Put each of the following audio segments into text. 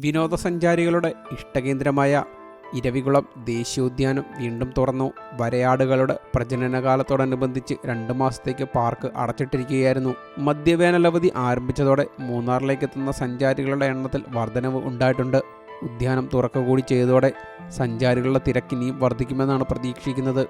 വിനോദസഞ്ചാരികളുടെ ഇഷ്ടകേന്ദ്രമായ ഇരവികുളം ദേശീയോദ്യാനം വീണ്ടും തുറന്നു. വരയാടുകളുടെ പ്രജനനകാലത്തോടനുബന്ധിച്ച് 2 മാസത്തേക്ക് പാർക്ക് അടച്ചിട്ടിരിക്കുകയായിരുന്നു. മധ്യവേനലവധി ആരംഭിച്ചതോടെ മൂന്നാറിലേക്കെത്തുന്ന സഞ്ചാരികളുടെ എണ്ണത്തിൽ വർധനവ് ഉണ്ടായിട്ടുണ്ട്. ഉദ്യാനം തുറക്കുകകൂടി ചെയ്തതോടെ സഞ്ചാരികളുടെ തിരക്കിനിയും വർദ്ധിക്കുമെന്നാണ് പ്രതീക്ഷിക്കുന്നത്.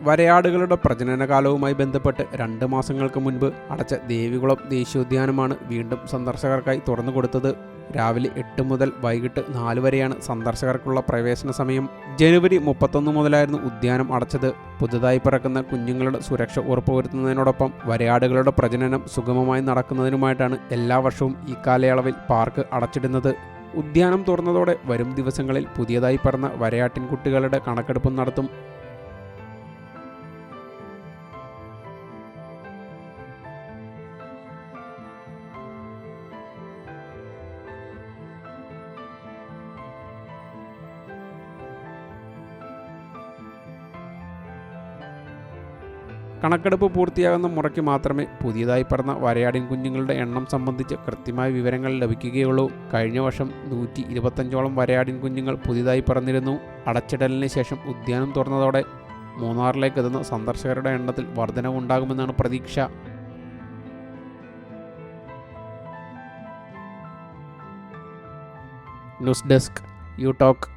വരയാടുകളുടെ പ്രജനനകാലവുമായി ബന്ധപ്പെട്ട് 2 മാസങ്ങൾക്ക് മുൻപ് അടച്ച ദേവികുളം ദേശീയോദ്യാനമാണ് വീണ്ടും സന്ദർശകർക്കായി തുറന്നുകൊടുത്തത്. രാവിലെ 8 മുതൽ വൈകിട്ട് 4 വരെയാണ് സന്ദർശകർക്കുള്ള പ്രവേശന സമയം. ജനുവരി 31 മുതലായിരുന്നു ഉദ്യാനം അടച്ചത്. പുതുതായി പിറക്കുന്ന കുഞ്ഞുങ്ങളുടെ സുരക്ഷ ഉറപ്പുവരുത്തുന്നതിനോടൊപ്പം വരയാടുകളുടെ പ്രജനനം സുഗമമായി നടക്കുന്നതിനുമായിട്ടാണ് എല്ലാ വർഷവും ഈ കാലയളവിൽ പാർക്ക് അടച്ചിടുന്നത്. ഉദ്യാനം തുറന്നതോടെ വരും ദിവസങ്ങളിൽ പുതിയതായി പിറന്ന വരയാട്ടിൻകുട്ടികളുടെ കണക്കെടുപ്പും നടത്തും. കണക്കെടുപ്പ് പൂർത്തിയാകുന്ന മുറയ്ക്ക് മാത്രമേ പുതിയതായി പിറന്ന വരയാടിൻ കുഞ്ഞുങ്ങളുടെ എണ്ണം സംബന്ധിച്ച് കൃത്യമായ വിവരങ്ങൾ ലഭിക്കുകയുള്ളൂ. കഴിഞ്ഞ വർഷം 125ഓളം വരയാടിൻ കുഞ്ഞുങ്ങൾ പുതിയതായി പിറന്നിരുന്നു. അടച്ചിടലിന് ശേഷം ഉദ്യാനം തുറന്നതോടെ മൂന്നാറിലേക്ക് എത്തുന്ന സന്ദർശകരുടെ എണ്ണത്തിൽ വർധനവുണ്ടാകുമെന്നാണ് പ്രതീക്ഷ. News desk you talk.